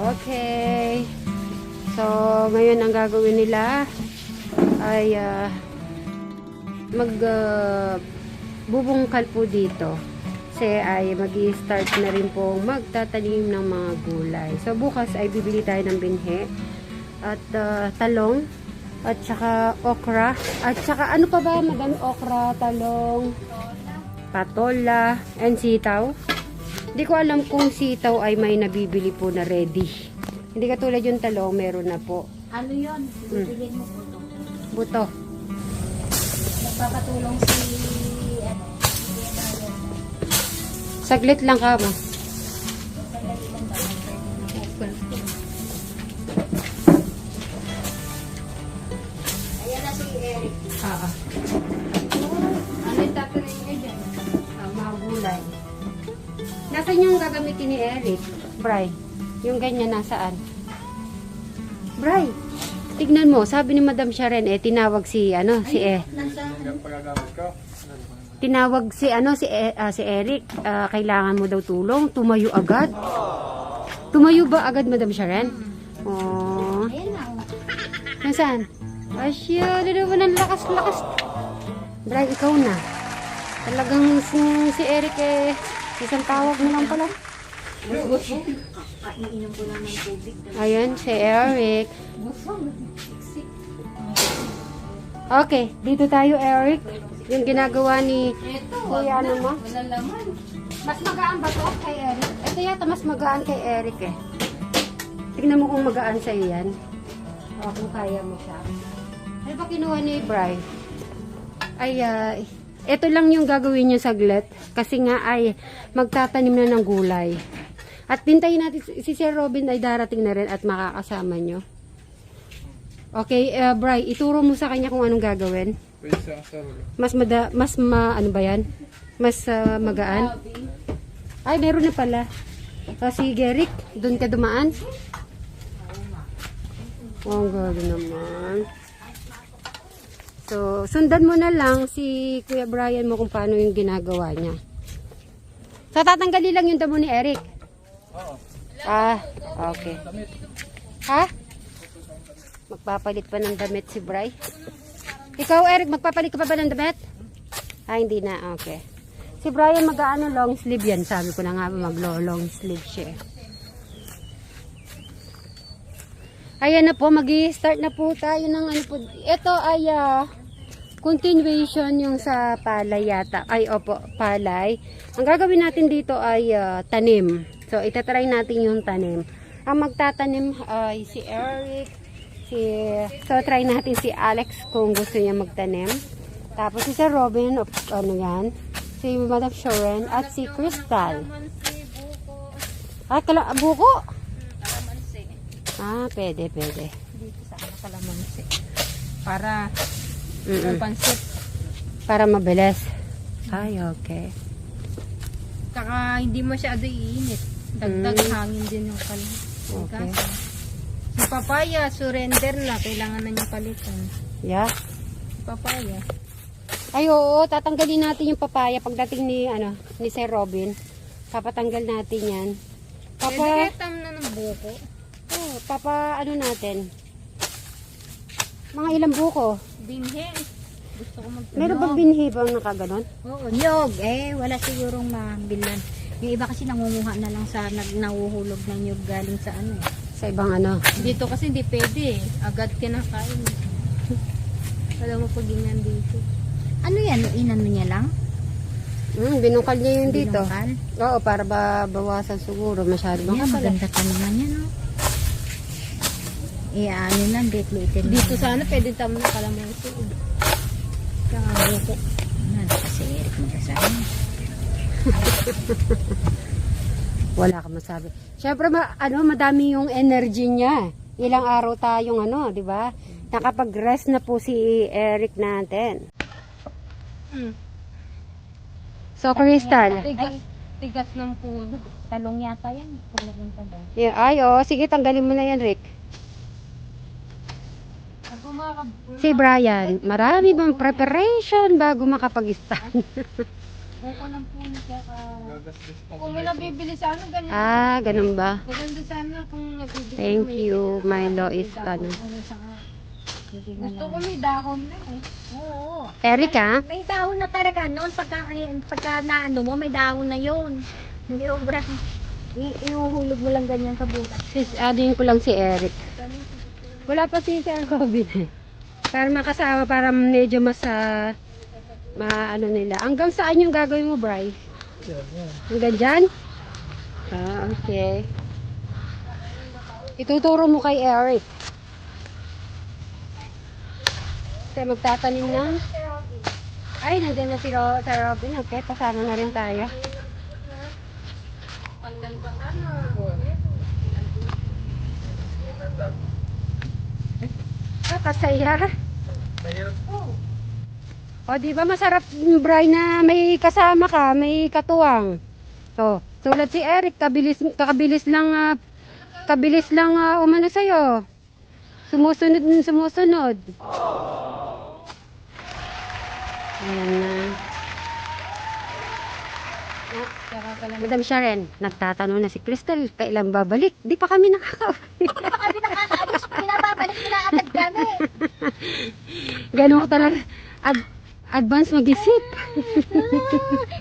Okay. So, ngayon ang gagawin nila ay bubungkal po dito. Kasi ay mag-i-start na rin pong magtatanim ng mga gulay. So, bukas ay bibili tayo ng binhi at talong at saka okra at saka ano pa ba madami, okra, talong, patola, and sitaw. Hindi ko alam kung sitaw ay may nabibili po na ready. Hindi katulad yung talong, meron na po. Ano yun? Bibilin mo Buto. buto. Magpapatulong si Saglit lang ka mo. Ayan na si Eric. Ano yung tatanin niya dyan? Mga gulay. Nasaan yung gagamitin ni Eric? Bray, yung ganyan nasaan? Bray, tignan mo, sabi ni Madam Sharon tinawag si tinawag si Eric, kailangan mo daw tulong, tumayo agad. Tumayo ba agad, Madam Sharon? Oh. Ayan na. Nasaan? Asya, naman ang lakas-lakas. Bray, ikaw na. Talagang si Eric isang tawag mo lang pala. Iinom ko lang ng tubig. Ayan, si Eric. Okay, dito tayo, Eric. Yung ginagawa ni Kuya ano mo? Mas magaan ba to kay Eric? Ito yata mas magaan kay Eric eh. Tingnan mo kung magaan sa'yo yan. O, kung kaya mo siya. Ano ba kinuha ni Bri? Ay, ito lang yung gagawin niyo saglit. Kasi nga ay magtatanim na ng gulay. At pintayin natin, si Sir Robin ay darating na rin at makakasama nyo. Okay, Bri, ituro mo sa kanya kung anong gagawin. Ano ba yan? Mas magaan? Ay, meron na pala. Si Geric, doon ka dumaan? Oh, ang gagawin naman. So, sundan mo na lang si Kuya Brian mo kung paano yung ginagawa niya. So, tatanggalin lang yung damo ni Eric? Oo. Okay. Ha? Magpapalit pa ng damit si Bri? Ikaw, Eric, magpapalit ka pa ba ng damit? Hindi na. Okay. Si Brian mag-ano long sleeve yan. Sabi ko na nga mag-long sleeve siya. Ayan na po, mag-i-start na po tayo ng ano po. Ito ay continuation yung sa palay yata. Ay, opo, palay. Ang gagawin natin dito ay tanim. So, itatry natin yung tanim. Ang magtatanim ay si Eric. So, try natin si Alex kung gusto niya magtanim. Tapos si Sir Robin, ano yan? Si Madam Sharon at si Crystal. Buko? Pwede. Dito sa kalamansi. Para pansit. Para mabilis. Ay, okay. Saka hindi masyado iinit. Dagdag hangin din yung kalamansi. Okay. Si papaya, surrender na. Kailangan na niya palitan. Yeah. Si papaya. Ay, oo. Tatanggalin natin yung papaya pagdating ni Sir Robin. Papatanggal natin yan. Diretam na ng buko. Natin? Mga ilang buko? Binhi. Gusto ko magtanong. Meron bang binhi bang nakaganon? Oo, nyog. Wala sigurong mabilan. Yung iba kasi nangunguha na lang sa nahuhulog ng nyog galing sa Sa ibang ano? Dito kasi hindi pwede. Agad kinakain. Alam mo pag ganyan dito. Ano yan? Inano niya lang? Binungkal niya yung dito. Binungkal? Oo, para bawasan siguro. Masyado Yan, maganda ka naman yan, no? Ano lang, liit-liitin. Dito sana pwede tamo na kalamansi. Kaya buko. Kasi Eric magkasama. Wala ka masabi. Siyempre, madami yung energy niya. Ilang araw tayong di ba? Nakapag-rest na po si Eric natin. So, Crystal. Tigas ng pulo. Talong yata yan. Pulo ng talong. Yeah, sige, tanggalin mo na yan, Rick. Si Brian, marami bang preparation bago makapag-stand? Kuko ng puno siya ka. Kung may nabibili sa ano, ganyan. Ah, ganun ba? Maganda sana kung nabibili. Thank you. Milo is ano. Gusto ko may dahon na eh. Oo. Erika? May dahon na talaga noon. Pagka naano mo, may dahon na yun. Hindi obra. Iuhulog mo lang ganyan sa bukas. Adding ko lang si Eric. Wala pa si Sir Robin eh. Para makasama, para medyo mas maano nila. Hanggang saan yung gagawin mo, Bri? Hanggang dyan? Ah, okay. Ituturo mo kay Eric. Kasi magtatanim ng... Ay, nandiyan na si Sir Robin. Okay, pasama na rin tayo. Ah, kasaya. O, di ba masarap, Bri, na may kasama ka, may katuwang. So, tulad si Eric, kabilis lang umano sa'yo. Sumusunod. Ayan na. Madam Sharon, nagtatanong na si Crystal, kailan babalik? Di pa kami nakakabalik. Pinababalik mo na agad kami. Ganun ko talaga. Advance mag-isip.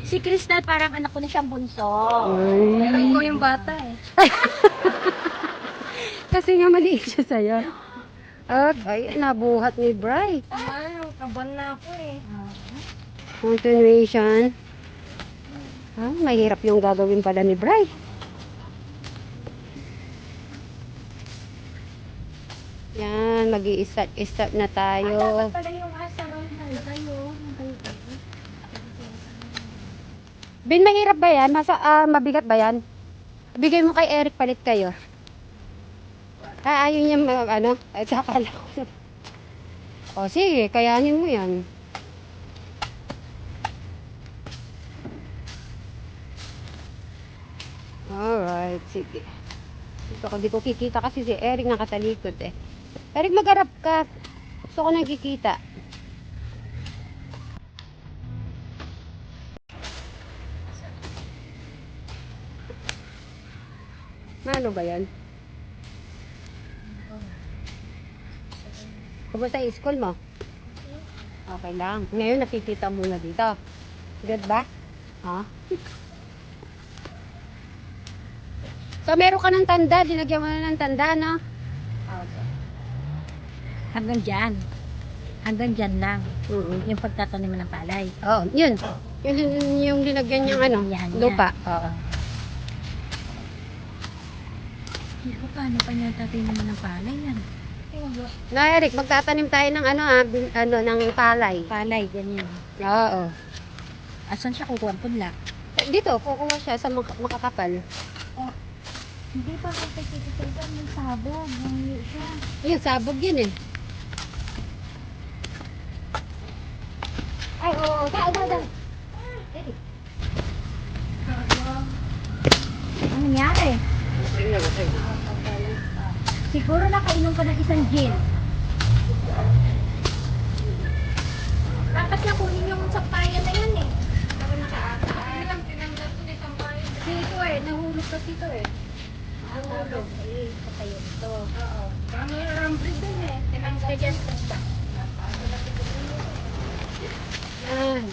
Si Crystal parang anak ko na siyang bunso. Ay. Alam ko yung bata eh. Kasi nga maliit siya sa'yo. Okay, nabuhat ni Bri. Ay, kaban na ako eh. Continuation. Ah, mahirap yung gagawin pala ni Bri. Yan, mag-i-start na tayo. Dapat pala yung asaran na kayo. Bin, mahirap ba yan? Mabigat ba yan? Bigay mo kay Eric, palit kayo. Ayaw niya, ay saka lang. O, sige, kayanin mo yan. Alright, sige. Di ko kikita kasi si Eric nakatalikod eh. Eric, mag-arap ka. Gusto ko nakikita. Ano ba yan? Kumusta yung school mo? Okay lang. Ngayon nakikita mo na dito. Good ba? Ha? So, meron ka ng tanda. Dinagyan mo na ng tanda, no? Hanggang dyan. Hanggang dyan lang. Mm-hmm. Yung pagtatanim ng palay. Oo, yun. Yung dinagyan niyang Yan, lupa. yan. Oo. Paano pa niya tatanim ng palay yan? Na, Eric, magtatanim tayo ng ng palay. Palay, ganyan. Oo. Asan siya kukuha ang punla? Dito, kukuha siya sa makakapal. Oh, hindi pa ako pagkikita ng sabog. Nangyay siya. Ayun, sabog yun eh. Ay, oo. Daan. Eric. Ano nangyari? Siguro nakainom ka ng isang gin. Dapat na kunin yung sampayan na yun eh. Dito eh, nahulog kasi ito eh. Nahulog. Eh, patayo ito. Oo. Parang rambling din eh. Ganyan. Yan.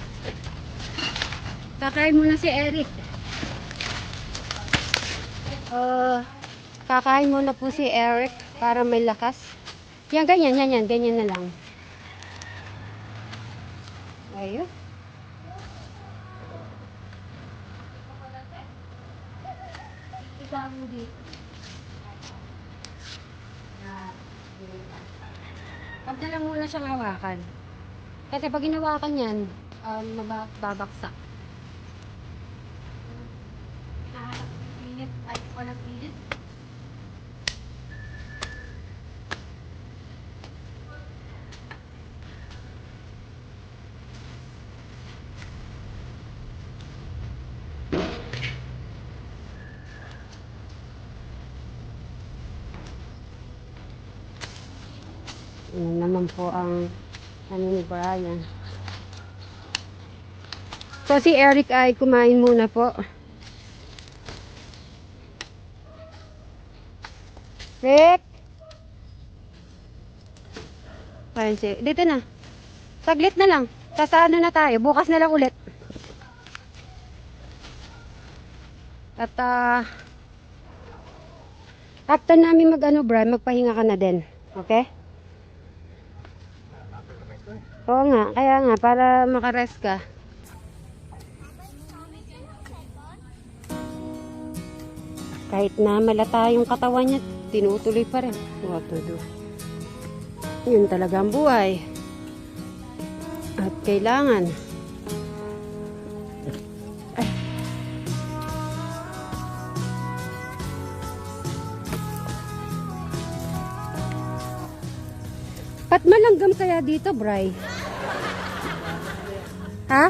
Kakain muna si Eric. Kakain muna po si Eric para may lakas. Yan, ganyan na lang. Ayun. Isang dito. Huwag na lang muna siyang hawakan. Kasi pag hinawakan yan, babaksak. Minute. Ay, walang minute. Yan naman po ang ni Brian. So, si Eric ay kumain muna po. Rick! Ayun si... Dito na. Saglit na lang. Sasano na tayo. Bukas na lang ulit. At, after namin Brian, magpahinga ka na din. Okay? Oo nga. Kaya nga, para makarest ka. Kahit na malata yung katawan niya, tinutuloy pa rin. What to do? Yun talaga ang buhay. At kailangan. Ay. Ba't malanggam kaya dito, Bray? Ha?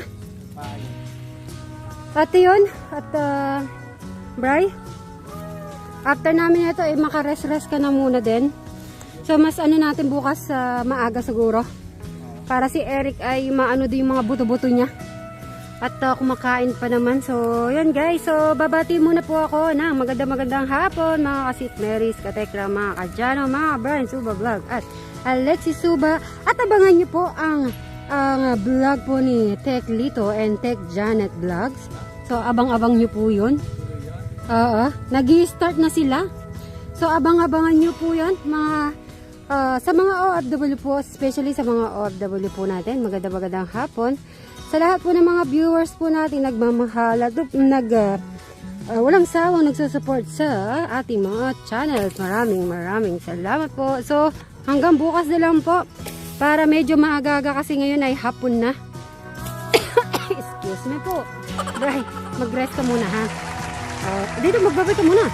Ate yun? At, Bray? After namin ito, makarest-rest ka na muna din. So, mas natin bukas maaga siguro. Para si Eric ay maano din yung mga buto-buto niya. At kumakain pa naman. So, yan guys. So, babati muna po ako na magandang hapon mga kasit Marys, katekra, mga kadyano, mga Brian Suba Vlog at Alexis Suba. At abangan nyo po ang vlog po ni Tech Lito and Tech Janet Vlogs. So, abang-abang nyo po yun. Nag-i-start na sila. So, abang-abangan nyo po yan. Sa mga OFW po, especially sa mga OFW po natin, magandang hapon. Sa lahat po ng mga viewers po natin, nagmamahal at walang sawang nagsusupport sa ating mga channels. Maraming salamat po. So, hanggang bukas na lang po. Para medyo maaga-aga kasi ngayon ay hapon na. Excuse me po. Bray, mag-rest ka muna ha. Dito, magbabay ka muna.